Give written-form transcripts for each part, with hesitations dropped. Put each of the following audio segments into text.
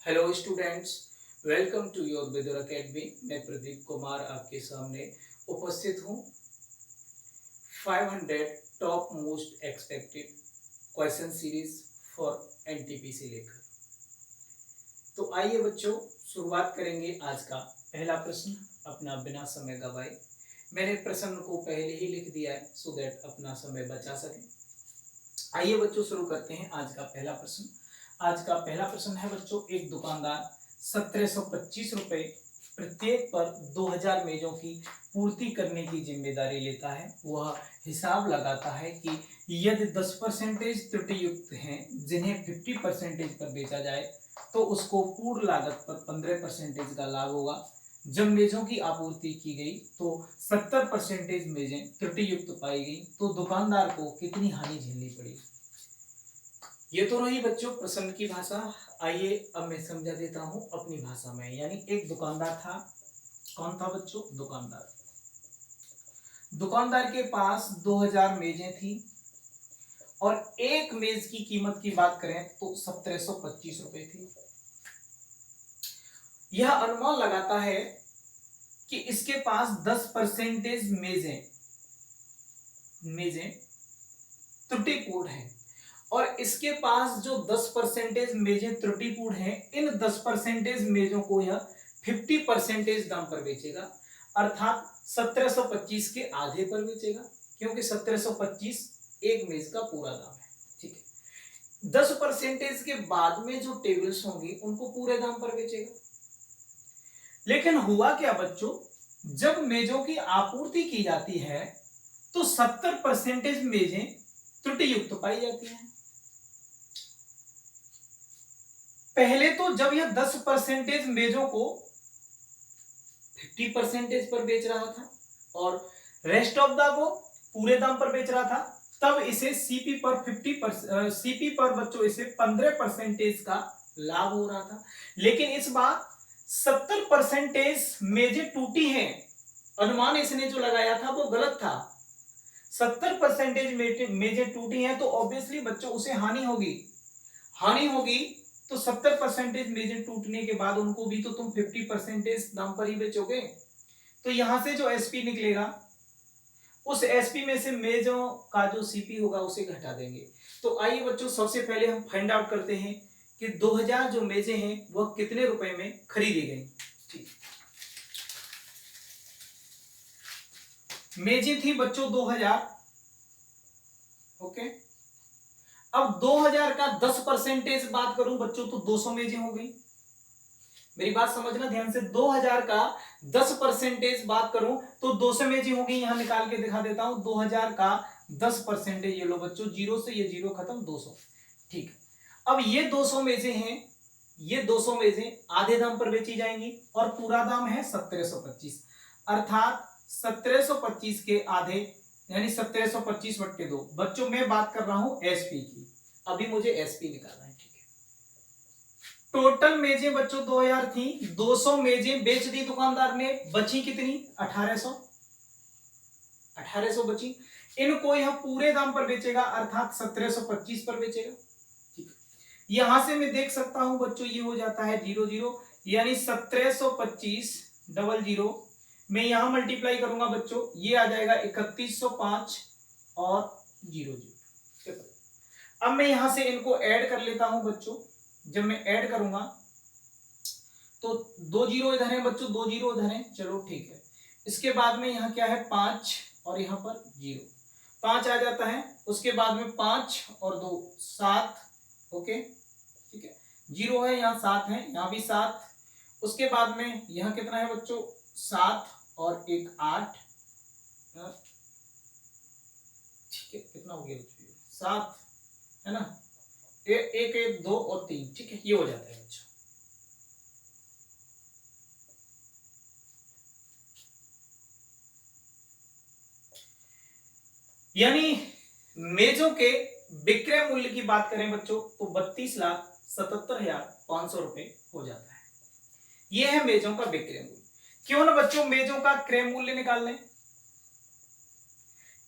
Hello students, welcome to your Vidur academy. मैं प्रदीप कुमार आपके सामने उपस्थित हूँ। 500 top most expected question series for NTPC लेकर। तो आइए बच्चों, शुरुआत करेंगे आज का पहला प्रश्न अपना बिना समय गवाए। मैंने प्रश्न को पहले ही लिख दिया है सो दैट अपना समय बचा सके। आइए बच्चों, शुरू करते हैं आज का पहला प्रश्न। आज का पहला प्रश्न है बच्चों, एक दुकानदार 1725 रुपए प्रत्येक पर 2000 मेजों की पूर्ति करने की जिम्मेदारी लेता है। वह हिसाब लगाता है कि यदि 10% त्रुटि युक्त हैं जिन्हें 50% पर बेचा जाए तो उसको पूर्ण लागत पर 15% का लाभ होगा। जब मेजों की आपूर्ति की गई तो 70% मेजें त्रुटि युक्त पाई गई तो दुकानदार को कितनी हानि झेलनी पड़ी। ये तो रही बच्चों प्रश्न की भाषा। आइए अब मैं समझा देता हूं अपनी भाषा में। यानी एक दुकानदार था। कौन था बच्चों? दुकानदार। दुकानदार के पास 2000 मेजें थी और एक मेज की कीमत की बात करें तो 1725 रुपए थी। यह अनुमान लगाता है कि इसके पास 10% मेजें त्रुटिपूर्ण है और इसके पास जो 10% मेजें त्रुटिपूर्ण हैं, इन 10% मेजों को यह 50% दाम पर बेचेगा, अर्थात 1725 के आधे पर बेचेगा, क्योंकि 1725 एक मेज का पूरा दाम है। ठीक है। 10% के बाद में जो टेबल्स होंगी उनको पूरे दाम पर बेचेगा। लेकिन हुआ क्या बच्चों, जब मेजों की आपूर्ति की जाती है तो 70% मेजें त्रुटि युक्त पाई जाती हैं। पहले तो जब यह 10% मेजों को 50% पर बेच रहा था और रेस्ट ऑफ द को पूरे दाम पर बेच रहा था, तब इसे सीपी पर सीपी पर बच्चों इसे 15% का लाभ हो रहा था। लेकिन इस बार 70% मेजें टूटी हैं। अनुमान इसने जो लगाया था वो गलत था। 70% मेजें टूटी हैं तो ऑब्वियसली बच्चों उसे हानि होगी। तो 70% मेजें टूटने के बाद उनको भी तो तुम 50% दाम पर ही बेचोगे। तो यहां से जो एसपी निकलेगा, उस एसपी में से मेजों का जो सीपी होगा उसे घटा देंगे। तो आइए बच्चों, सबसे पहले हम फाइंड आउट करते हैं कि 2000 जो मेजें हैं वह कितने रुपए में खरीदी गई। ठीक, मेजें थी बच्चों 2000। ओके, अब 2000 का 10% बात करूं बच्चों तो 200 मेजें हो गई। मेरी बात समझना ध्यान से। 2000 का 10% बात करूं तो 200 मेजें हो गई। यहां निकाल के दिखा देता हूं। 2000 का 10%, ये लो बच्चों, जीरो से ये जीरो खत्म, 200। ठीक, अब ये 200 मेजें हैं। ये 200 मेजें आधे दाम पर बेची जाएंगी और पूरा दाम है 1725, अर्थात 1725 के आधे यानी 1725/2। बच्चों मैं बात कर रहा हूं एसपी की। अभी मुझे एसपी निकालना है। ठीक है। टोटल मेजें बच्चों 2000 थी, 200 मेजें बेच दी दुकानदार ने, बची कितनी? 1800 बची। इनको यह पूरे दाम पर बेचेगा, अर्थात 1725 पर बेचेगा। ठीक, यहां से मैं देख सकता हूं बच्चों, ये हो जाता है 0 0, यानी 1725 डबल जीरो मैं यहां मल्टीप्लाई करूंगा बच्चों, ये आ जाएगा 3105 और 00। अब मैं यहां से इनको ऐड कर लेता हूं बच्चों। जब मैं ऐड करूंगा तो 2 जीरो इधर है बच्चों, 2 जीरो इधर है, चलो ठीक है। इसके बाद में यहां क्या है? 5 और यहां पर 0, 5 आ जाता है। उसके बाद में 5 और 2 7। ओके, ठीक है। 0 है यहाँ, 7 है, यहाँ भी 7। उसके बाद में यहाँ कितना है बच्चों? 7 और 1 8। ठीक है, कितना हो गया बच्चों? 7 है ना। एक 1 2 और 3। ठीक है, ये हो जाता है बच्चों। यानी मेजों के विक्रय मूल्य की बात करें बच्चों तो 32,77,500 रुपए हो जाता है। यह है मेजों का विक्रय मूल्य। क्यों ना बच्चों मेजों का क्रय मूल्य निकाल लें,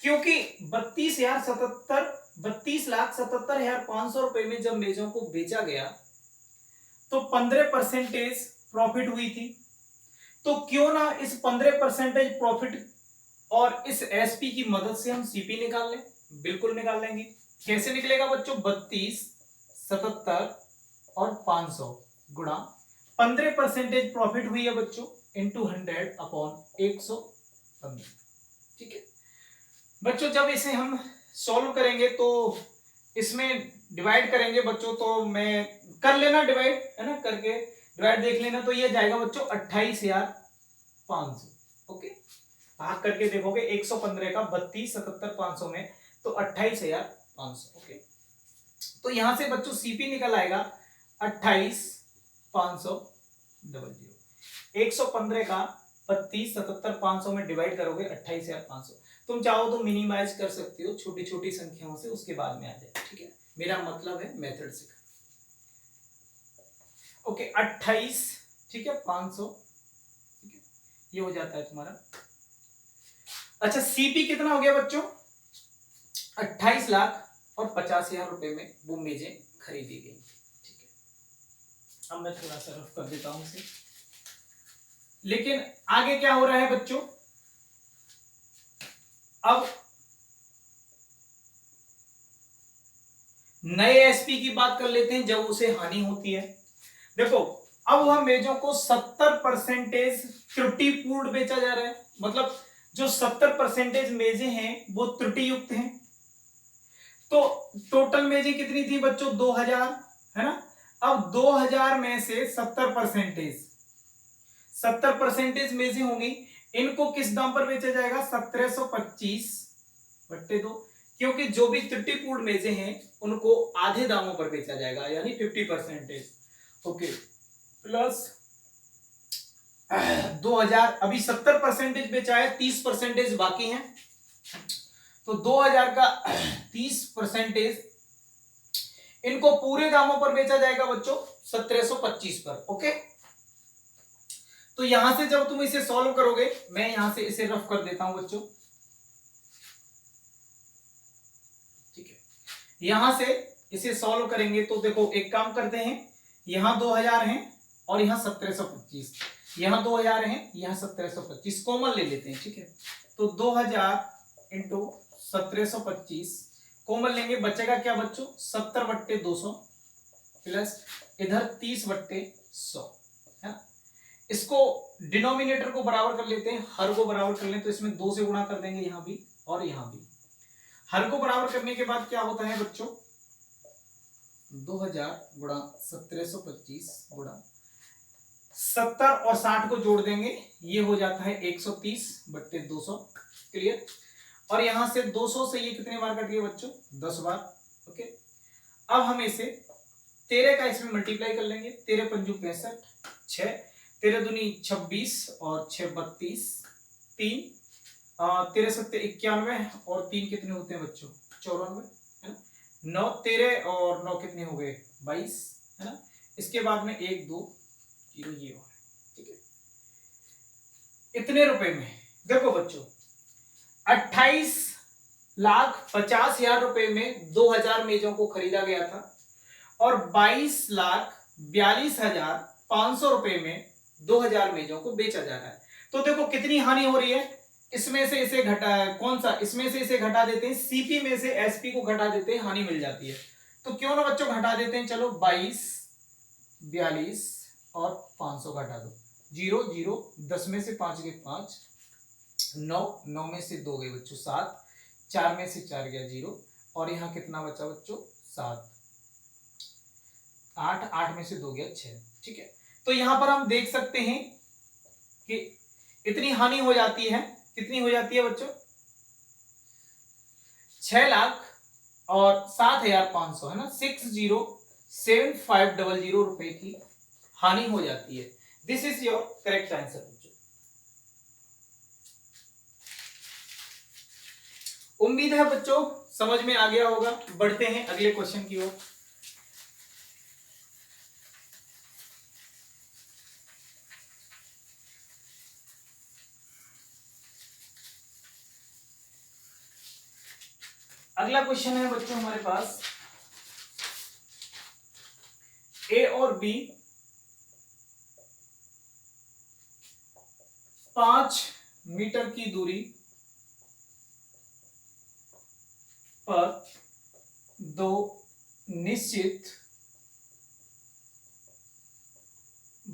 क्योंकि 32,77,500 रुपए में जब मेजों को बेचा गया तो 15% प्रॉफिट हुई थी। तो क्यों ना इस 15% प्रॉफिट और इस एसपी की मदद से हम सीपी निकाल लें। बिल्कुल निकाल लेंगे। कैसे निकलेगा बच्चों? 32, 77 और 500 गुणा 15% प्रॉफिट हुई है बच्चों इंटू 100/115। ठीक है बच्चों, जब इसे हम सॉल्व करेंगे तो इसमें डिवाइड करेंगे बच्चों, तो मैं कर लेना डिवाइड, है ना, करके डिवाइड देख लेना। तो ये जाएगा बच्चों 28,500। ओके, भाग करके देखोगे 115 का 32, 77, 500 में, तो 28,500। ओके, तो यहां से बच्चों सीपी निकल आएगा 28,500। 115 का 32, 77, 500 में डिवाइड करोगे 28,500। तुम चाहो तो मिनिमाइज कर सकते हो छोटी छोटी संख्याओं से, उसके बाद में आ जाए। ठीक है, मेरा मतलब है मेथड से। ओके, 28, ठीक है, 500, ठीक है, ये हो जाता है तुम्हारा। अच्छा, सीपी कितना हो गया बच्चों? 28,50,000 रुपए में वो मेजें खरीदी गई। ठीक है, अब मैं थोड़ा सा रफ कर देता हूं इसे। लेकिन आगे क्या हो रहा है बच्चों? अब नए एसपी की बात कर लेते हैं जब उसे हानि होती है। देखो, अब वह मेजों को 70% त्रुटिपूर्ण बेचा जा रहा है। मतलब जो 70% मेजें हैं वो त्रुटि युक्त हैं। तो टोटल मेजें कितनी थी बच्चों? 2000, है ना। अब 2000 में से 70% मेजें होंगी, इनको किस दाम पर बेचा जाएगा? 1725/2, क्योंकि जो भी त्रुटिपूर्ण मेजें हैं उनको आधे दामों पर बेचा जाएगा, यानी 50%। ओके, प्लस 2000, अभी 70% बेचा है, 30% बाकी है। तो 2000 का 30% इनको पूरे दामों पर बेचा जाएगा बच्चों 1725 पर। ओके, तो यहां से जब तुम इसे सॉल्व करोगे, मैं यहां से इसे रफ कर देता हूं बच्चों। ठीक है, यहां से इसे सॉल्व करेंगे तो देखो, एक काम करते हैं, यहां 2000 है और यहां 1725, यहां 2000 है, यहां 1725, कॉमन ले लेते हैं। ठीक है, तो 2000 इंटू 1725 कॉमन लेंगे, बचेगा क्या बच्चों? 70/200 प्लस इधर 30/100, है ना। इसको डिनोमिनेटर को बराबर कर लेते हैं, हर को बराबर कर लें तो इसमें 2 से गुणा कर देंगे, यहां भी और यहां भी। हर को बराबर करने के बाद क्या होता है बच्चों? 2000 गुणा 1725 गुणा 70 और 60 को जोड़ देंगे, ये हो जाता है 130/200। क्लियर। और यहां से 200 से ये कितने बार कट गए बच्चों? 10 बार। ओके, अब हम इसे 13 का इसमें मल्टीप्लाई कर लेंगे। 13 पंजू 65, 6 13 दूनी 26 और 6 32, 3 13 सत्ते 91 और 3 कितने होते हैं बच्चों? 94, है ना। 9 13 और 9 कितने हो गए? 22, है ना। इसके बाद में 1 2 0 ये हो रहा है। ठीक है, इतने रुपए में देखो बच्चों, 28,50,000 रुपए में 2000 मेजों को खरीदा गया था और 22,42,500 रुपए में 2000 मेजों को बेचा जा रहा है। तो देखो कितनी हानि हो रही है। इसमें से इसे घटा, कौन सा? इसमें से इसे घटा देते हैं, सीपी में से एसपी को घटा देते हैं, हानि मिल जाती है। तो क्यों ना बच्चों घटा देते हैं। चलो, 22, 42 और 500 घटा दो। 0 0, 10 में से 5 गए 5, 9 9 में से 2 गए बच्चों 7, 4 में से 4 गया 0, और यहां कितना बचा बच्चों? 7, 8 8 में से 2 गया 6। ठीक है, तो यहां पर हम देख सकते हैं कि इतनी हानि हो जाती है। कितनी हो जाती है बच्चों? 6,00,000 और 7,500, है ना, 60,7500 रुपए की हानि हो जाती है। This is your correct answer बच्चों। उम्मीद है बच्चों समझ में आ गया होगा। बढ़ते हैं अगले क्वेश्चन की ओर। अगला क्वेश्चन है बच्चों हमारे पास, ए और बी 5 मीटर की दूरी पर दो निश्चित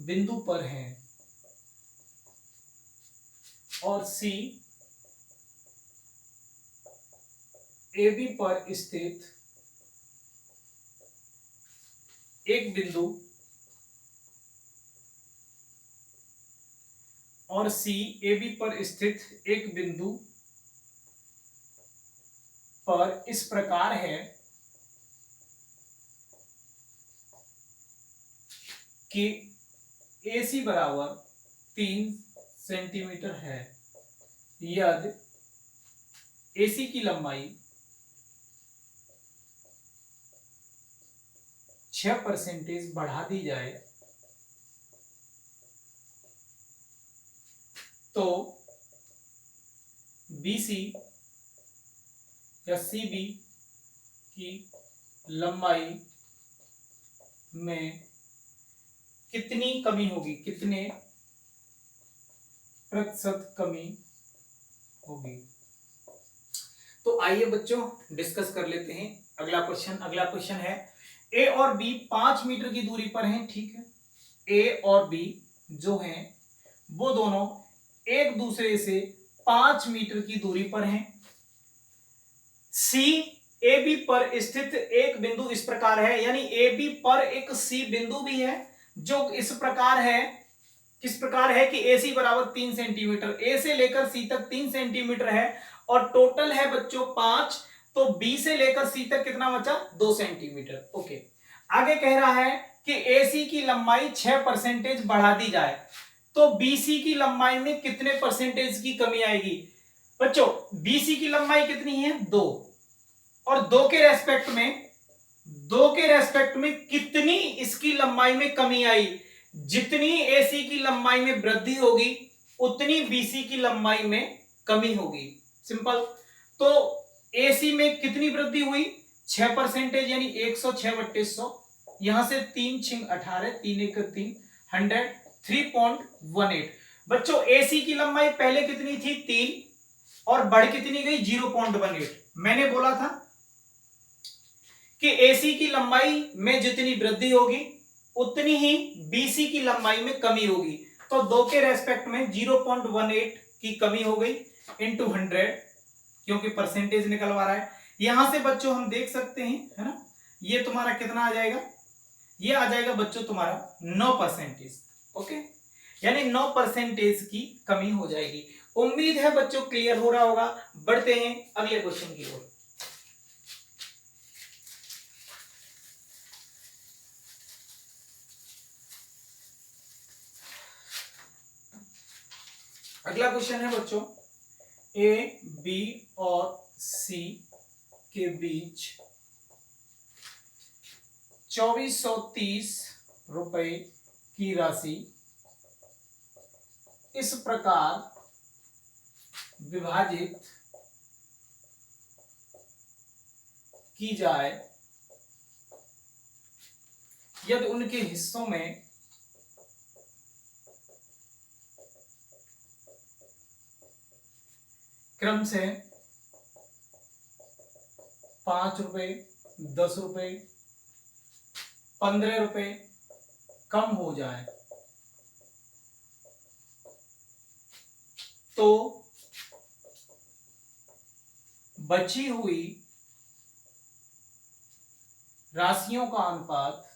बिंदु पर हैं और सी ए बी पर स्थित एक बिंदु और सी ए बी पर स्थित एक बिंदु पर इस प्रकार है कि AC बराबर 3 सेंटीमीटर है यदि AC की लंबाई 6% बढ़ा दी जाए तो BC या CB की लंबाई में कितनी कमी होगी, कितने प्रतिशत कमी होगी। तो आइए बच्चों डिस्कस कर लेते हैं अगला क्वेश्चन है ए और बी 5 मीटर की दूरी पर हैं, ठीक है। ए और बी जो हैं वो दोनों एक दूसरे से 5 मीटर की दूरी पर हैं। सी ए बी पर स्थित एक बिंदु इस प्रकार है, यानी ए बी पर एक सी बिंदु भी है जो इस प्रकार है, किस प्रकार है कि ए सी बराबर 3 सेंटीमीटर, ए से लेकर सी तक 3 सेंटीमीटर है और टोटल है बच्चों 5, तो बी से लेकर सी तक कितना बचा 2 सेंटीमीटर। ओके, आगे कह रहा है कि ए सी की लंबाई 6% बढ़ा दी जाए तो बीसी की लंबाई में कितने परसेंटेज की कमी आएगी। बच्चों बीसी की लंबाई कितनी है 2 और 2 के रेस्पेक्ट में कितनी इसकी लंबाई में कमी आई। जितनी एसी की लंबाई में वृद्धि होगी उतनी बीसी की लंबाई में कमी होगी, सिंपल। तो एसी में कितनी वृद्धि हुई 6% यानी 106/100, यहां से 3 6 18 3 1 3 100 3.18। बच्चों एसी की लंबाई पहले कितनी थी 3 और बढ़ कितनी गई 0.18। मैंने बोला था कि एसी की लंबाई में जितनी वृद्धि होगी उतनी ही बीसी की लंबाई में कमी होगी, तो 2 के रेस्पेक्ट में 0.18 की कमी हो गई इंटू 100, क्योंकि परसेंटेज निकलवा रहा है। यहां से बच्चों हम देख सकते हैं, है ना, ये तुम्हारा कितना आ जाएगा, ये आ जाएगा बच्चों तुम्हारा 9%। ओके, यानी 9% की कमी हो जाएगी। उम्मीद है बच्चों क्लियर हो रहा होगा। बढ़ते हैं अगले क्वेश्चन की ओर। अगला क्वेश्चन है बच्चों ए बी और सी के बीच 2430 रुपए की राशि इस प्रकार विभाजित की जाए यदि उनके हिस्सों में क्रम से 5 रुपए 10 रुपए 15 रुपए कम हो जाए तो बची हुई राशियों का अनुपात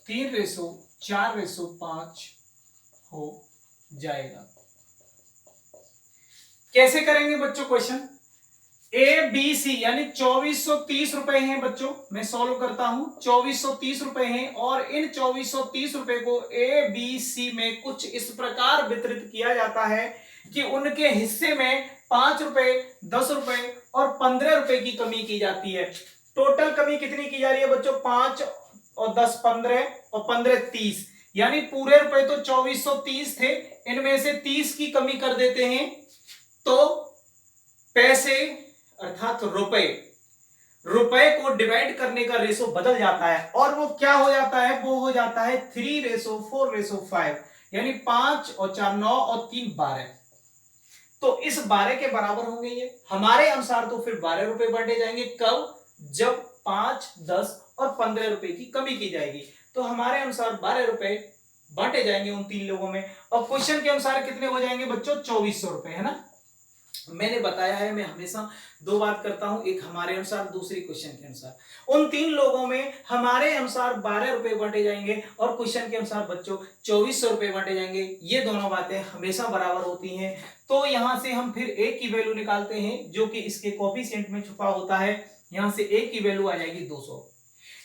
3:4:5 हो जाएगा। कैसे करेंगे बच्चों क्वेश्चन, ए बी सी यानी 2430 रुपए हैं बच्चों, मैं सॉल्व करता हूं। 2430 रुपए हैं और इन 2430 रुपए को ए बी सी में कुछ इस प्रकार वितरित किया जाता है कि उनके हिस्से में 5 रुपए 10 रुपए और 15 रुपए की कमी की जाती है। टोटल कमी कितनी की जा रही है बच्चों, 5 और 10 15 और 15 30, यानी पूरे रुपए तो 2430 थे, इनमें से 30 की कमी कर देते हैं तो पैसे अर्थात रुपए रुपए को डिवाइड करने का रेशो बदल जाता है और वो क्या हो जाता है, वो हो जाता है 3:4:5, यानी 5 और 4 9 और 3 12। तो इस 12 के बराबर होंगे ये हमारे अनुसार। तो फिर 12 रुपए बांटे जाएंगे कब, जब 5 10 और 15 रुपए की कमी की जाएगी। तो हमारे अनुसार 12 रुपए बांटे जाएंगे उन 3 लोगों में। और क्वेश्चन के अनुसार कितने हो जाएंगे बच्चों, 2400 रुपए, है ना। मैंने बताया है मैं हमेशा दो बात करता हूं, एक हमारे अनुसार, दूसरी क्वेश्चन के अनुसार। उन 3 लोगों में हमारे अनुसार 12 रुपए बांटे जाएंगे और क्वेश्चन के अनुसार बच्चों 2400 रुपए बांटे जाएंगे। ये दोनों बातें हमेशा बराबर होती हैं। तो यहां से हम फिर ए की वैल्यू निकालते हैं जो कि इसके कोफिशिएंट में छुपा होता है। यहां से ए की वैल्यू आ जाएगी 200।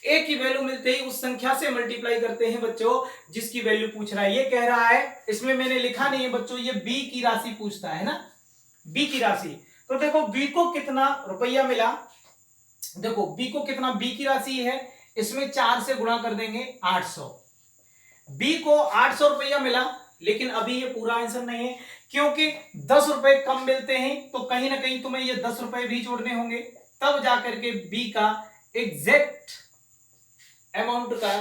ए की वैल्यू मिलते ही उस संख्या से मल्टीप्लाई करते हैं बच्चों जिसकी वैल्यू पूछ रहा है। ये कह रहा है, इसमें मैंने लिखा नहीं है बच्चों, ये बी की राशि पूछता है ना, बी की राशि। तो देखो बी को कितना रुपया मिला, देखो बी को कितना, बी की राशि है, इसमें 4 से गुणा कर देंगे 800। बी को 800 रुपया मिला, लेकिन अभी ये पूरा आंसर नहीं है क्योंकि 10 रुपए कम मिलते हैं। तो कहीं ना कहीं तुम्हें ये 10 रुपए भी जोड़ने होंगे, तब जाकर के बी का एग्जैक्ट अमाउंट का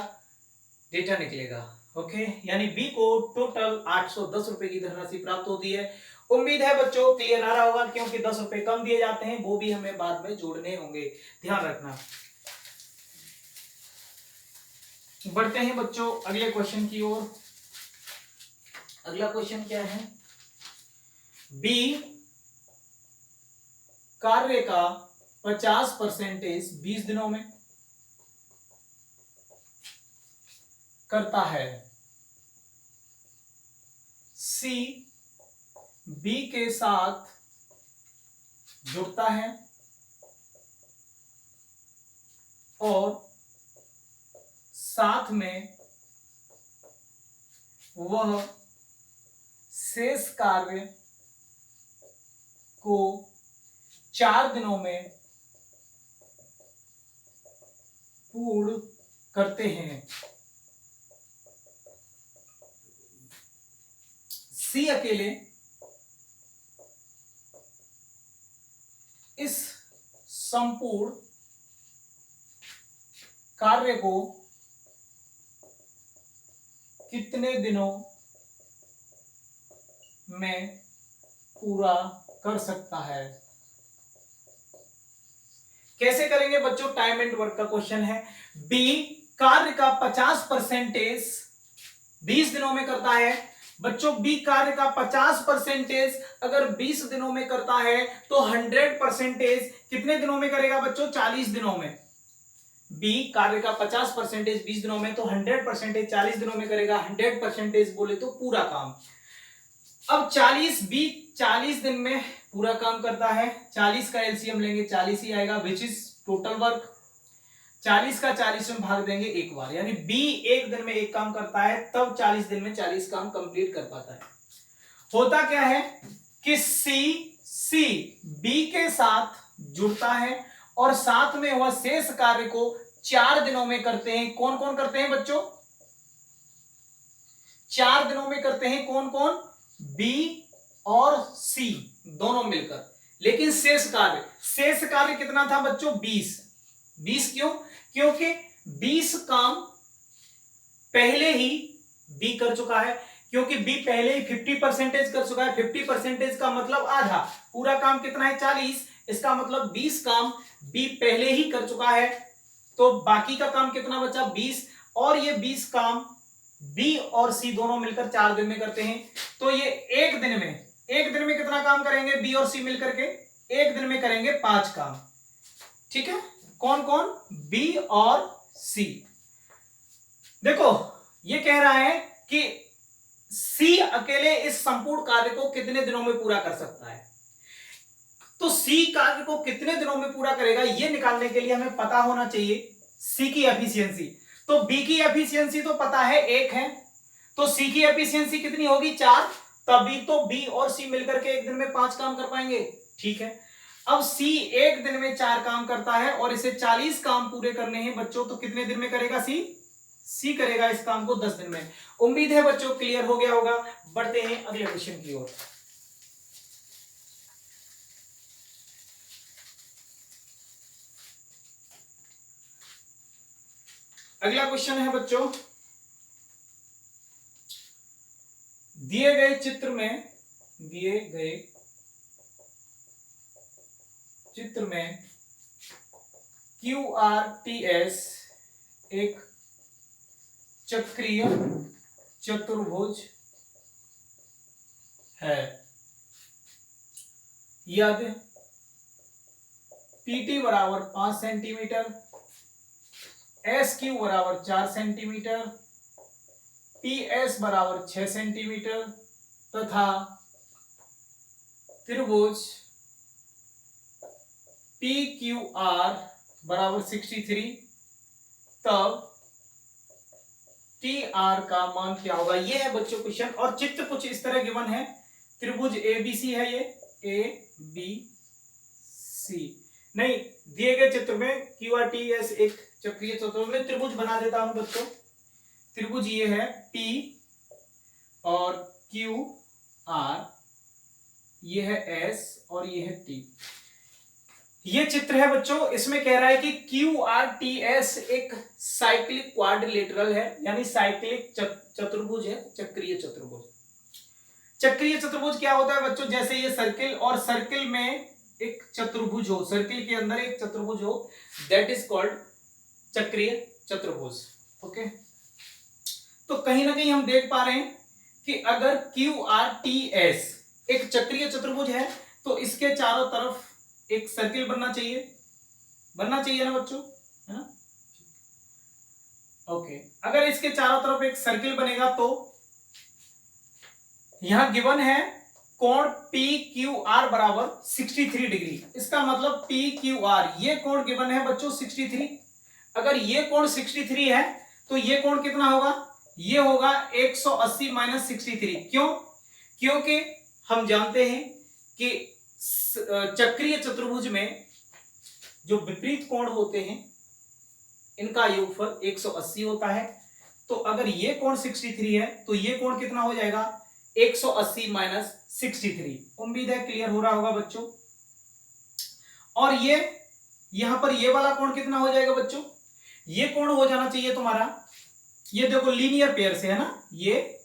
डेटा निकलेगा। ओके, यानी बी को टोटल 810 रुपए की धनराशि प्राप्त होती है। उम्मीद है बच्चों क्लियर आ रहा होगा, क्योंकि 10 रुपए कम दिए जाते हैं, वो भी हमें बाद में जोड़ने होंगे, ध्यान रखना। बढ़ते हैं बच्चों अगले क्वेश्चन की ओर। अगला क्वेश्चन क्या है, बी कार्य का 50% 20 दिनों में करता है, सी बी के साथ जुड़ता है और साथ में वह शेष कार्य को 4 दिनों में पूर्ण करते हैं। सी अकेले इस संपूर्ण कार्य को कितने दिनों में पूरा कर सकता है। कैसे करेंगे बच्चों, टाइम एंड वर्क का क्वेश्चन है। बी कार्य का 50% 20 दिनों में करता है। बच्चों बी कार्य का 50% अगर 20 दिनों में करता है तो 100% कितने दिनों में करेगा बच्चों, 40 दिनों में। बी कार्य का 50% 20 दिनों में तो 100% 40 दिनों में करेगा। 100% बोले तो पूरा काम। अब 40 दिन में पूरा काम करता है, 40 का एलसीएम लेंगे 40 ही आएगा, विच इज टोटल वर्क। 40 का 40 में भाग देंगे एक बार, यानी बी एक दिन में एक काम करता है, तब 40 दिन में 40 काम कंप्लीट कर पाता है। होता क्या है कि सी बी के साथ जुड़ता है और साथ में वह शेष कार्य को 4 दिनों में करते हैं। कौन कौन करते हैं बच्चों, 4 दिनों में करते हैं। कौन कौन, बी और सी दोनों मिलकर। लेकिन शेष कार्य कितना था बच्चों, 20 क्यों, क्योंकि 20 काम पहले ही बी कर चुका है, क्योंकि बी पहले ही 50% कर चुका है। 50% का मतलब आधा, पूरा काम कितना है 40, इसका मतलब 20 काम बी पहले ही कर चुका है। तो बाकी का काम कितना बचा, 20, और ये 20 काम बी और सी दोनों मिलकर 4 दिन में करते हैं। तो ये एक दिन में कितना काम करेंगे, बी और सी मिलकर के एक दिन में करेंगे 5 काम। ठीक है, कौन कौन, बी और सी। देखो ये कह रहा है कि सी अकेले इस संपूर्ण कार्य को कितने दिनों में पूरा कर सकता है। तो सी कार्य को कितने दिनों में पूरा करेगा, यह निकालने के लिए हमें पता होना चाहिए सी की एफिशिएंसी। तो बी की एफिशिएंसी तो पता है 1 है, तो सी की एफिशिएंसी कितनी होगी, 4। तभी तो बी और सी मिलकर के एक दिन में 5 काम कर पाएंगे। ठीक है, अब सी एक दिन में 4 काम करता है और इसे 40 काम पूरे करने हैं बच्चों, तो कितने दिन में करेगा सी करेगा इस काम को 10 दिन में। उम्मीद है बच्चों क्लियर हो गया होगा। बढ़ते हैं अगले क्वेश्चन की ओर। अगला क्वेश्चन है बच्चों, दिए गए चित्र में QRTS एक चक्रीय चतुर्भुज है। यदि PT बराबर 5 सेंटीमीटर, SQ बराबर 4 सेंटीमीटर, PS बराबर 6 सेंटीमीटर तथा त्रिभुज PQR बराबर 63, तब TR का मान क्या होगा। ये है बच्चों क्वेश्चन, और चित्र कुछ इस तरह गिवन है। त्रिभुज ABC है, ये ABC नहीं, दिए गए चित्र में QRTS एक चक्रीय चतुर्भुज, त्रिभुज बना देता हूं बच्चों। त्रिभुज ये है P और QR, ये है S और ये है T। ये चित्र है बच्चों, इसमें कह रहा है कि QRTS एक साइक्लिक क्वाड्रिलेटरल है, यानी साइक्लिक चतुर्भुज है, चक्रीय चतुर्भुज। चक्रीय चतुर्भुज क्या होता है बच्चों, जैसे ये सर्किल और सर्किल में एक चतुर्भुज हो, सर्किल के अंदर एक चतुर्भुज हो, दैट इज कॉल्ड चक्रीय चतुर्भुज। ओके, तो कहीं ना कहीं हम देख पा रहे हैं कि अगर QRTS एक चक्रीय चतुर्भुज है तो इसके चारों तरफ एक सर्किल बनना चाहिए ना बच्चों, है ना। ओके, अगर इसके चारों तरफ एक सर्किल बनेगा तो यहां गिवन है कोण PQR बराबर 63 डिग्री। इसका मतलब PQR ये कोण गिवन है बच्चों 63। अगर ये कोण 63 है तो ये कोण कितना होगा, ये होगा 180 माइनस 63। क्यों? क्योंकि हम जानते हैं कि चक्रीय चतुर्भुज में जो विपरीत कोण होते हैं इनका योगफल 180 होता है। तो अगर ये कोण 63 है तो ये कोण कितना हो जाएगा, 180 माइनस 63। उम्मीद है क्लियर हो रहा होगा बच्चों। और ये यहां पर ये वाला कोण कितना हो जाएगा बच्चों, ये कोण हो जाना चाहिए तुम्हारा, ये देखो लीनियर पेयर से है ना, ये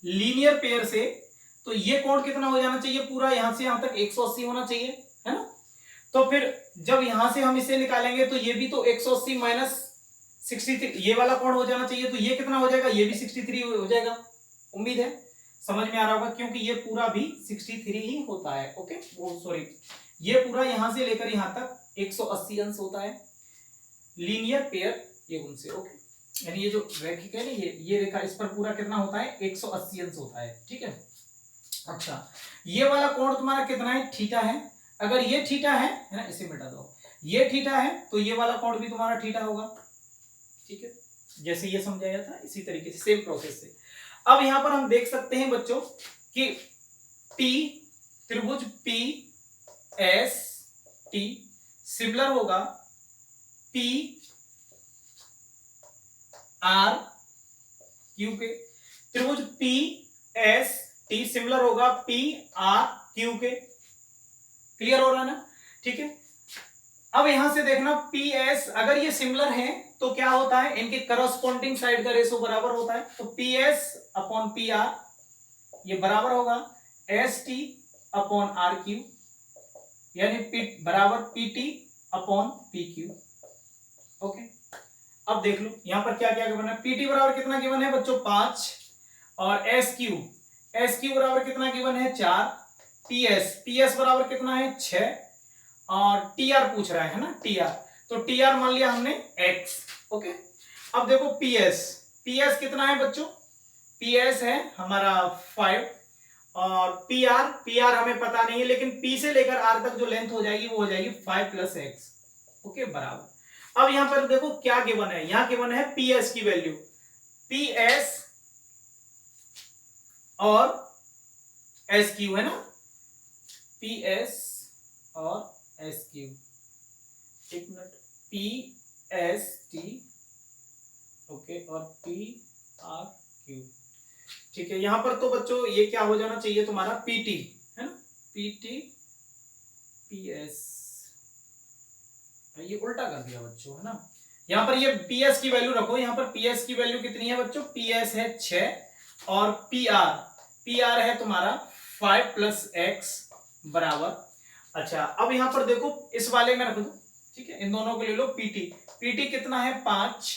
लीनियर पेयर से, तो ये कोण कितना हो जाना चाहिए, पूरा यहां से यहां तक 180 होना चाहिए, है ना। तो फिर जब यहां से हम इसे निकालेंगे तो ये भी तो 180 माइनस 63 ये वाला कोण हो जाना चाहिए, तो ये कितना हो जाएगा, ये भी 63 हो जाएगा। उम्मीद है समझ में आ रहा होगा, क्योंकि ये पूरा भी 63 ही होता है। ओके, वो सॉरी, ये पूरा यहां से लेकर यहां तक 180 अंश होता है लीनियर पेयर ये गुण से। ओके, यानी ये जो रेखिक है ना, ये रेखा, इस पर पूरा कितना होता है, 180 अंश होता है। ठीक है, अच्छा, ये वाला कोण तुम्हारा कितना है, थीटा है। अगर ये थीटा है ना, इसे मिटा दो, ये थीटा है तो ये वाला कोण भी तुम्हारा थीटा होगा। ठीक है, जैसे ये समझाया था इसी तरीके से, सेम प्रोसेस से। अब यहां पर हम देख सकते हैं बच्चों कि त्रिभुज PST सिमिलर होगा PRQ के। त्रिभुज PST सिमिलर होगा PRQ के। क्लियर हो रहा है ना, ठीक है। अब यहां से देखना, PS अगर ये सिमिलर है तो क्या होता है, इनके करस्पॉन्डिंग साइड का रेशो बराबर होता है। तो PS अपॉन PR ये बराबर होगा ST अपॉन RQ, यानी बराबर PT अपॉन PQ। ओके, अब देख लो यहां पर क्या क्या गिवन है। PT बराबर कितना गिवन है बच्चों, 5, और SQ बराबर कितना गिवन है, 4। PS बराबर कितना है, 6, और TR पूछ रहा है ना, TR, तो TR मान लिया हमने X। ओके, अब देखो PS कितना है बच्चों, PS है हमारा 5, और PR हमें पता नहीं है, लेकिन P से लेकर R तक जो लेंथ हो जाएगी वो हो जाएगी 5 प्लस X। ओके, बराबर। अब यहां पर देखो क्या गिवन है, यहां गिवन है PS की वैल्यू, PS और SQ है ना, PS और SQ, एक मिनट, PST ओके और PRQ। ठीक है, यहां पर तो बच्चों ये क्या हो जाना चाहिए तुम्हारा, PT है ना, PT PS, ये उल्टा कर दिया बच्चों, है ना, यहाँ पर ये पीएस की वैल्यू रखो, यहाँ पर पीएस की वैल्यू कितनी है बच्चों, पीएस है 6 और पीआर पीआर है तुम्हारा 5 प्लस एक्स बराबर। अच्छा अब यहाँ पर देखो इस वाले में रख दो, ठीक है, इन दोनों को ले लो। पीटी पीटी कितना है 5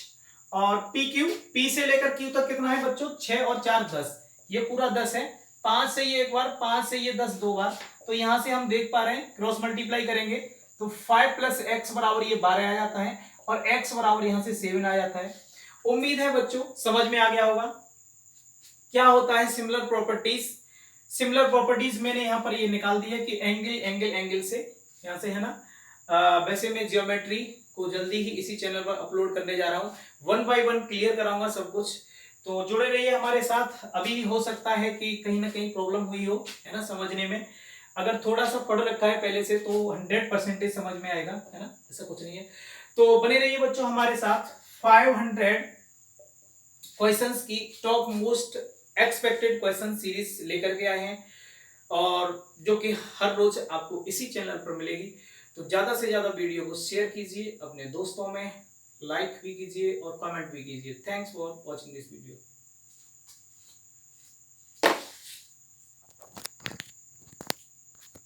और पी क्यू पी से लेकर क्यू तक कितना है बच्चों 6 और 4 10, ये पूरा 10 है। 5 से ये एक बार, 5 से ये 10 दो बार, तो यहां से हम देख पा रहे हैं क्रॉस मल्टीप्लाई करेंगे तो 5 प्लस एक्स बराबर ये 12 आ जाता है और x बराबर यहां से 7 आ जाता है। उम्मीद है बच्चों समझ में आ गया होगा क्या होता है सिमिलर प्रॉपर्टीज। सिमिलर प्रॉपर्टीज मैंने यहां पर ये निकाल दी है कि एंगल एंगल एंगल से, यहां से है ना। वैसे मैं जियोमेट्री को जल्दी ही इसी चैनल पर अपलोड करने जा रहा हूं, वन बाय वन क्लियर कराऊंगा सब कुछ, तो जुड़े रहिए हमारे साथ। अभी हो सकता है कि कहीं ना कहीं प्रॉब्लम हुई हो, है ना, समझने में। अगर थोड़ा सा पढ़ रखा है पहले से तो 100% समझ में आएगा, है ना, ऐसा कुछ नहीं है। तो बने रहिए बच्चों हमारे साथ। 500 क्वेश्चंस की top most expected question series लेकर के आए हैं और जो कि हर रोज आपको इसी चैनल पर मिलेगी। तो ज्यादा से ज्यादा वीडियो को शेयर कीजिए अपने दोस्तों में, लाइक भी कीजिए और कमेंट भी कीजिए। Thanks for watching this video.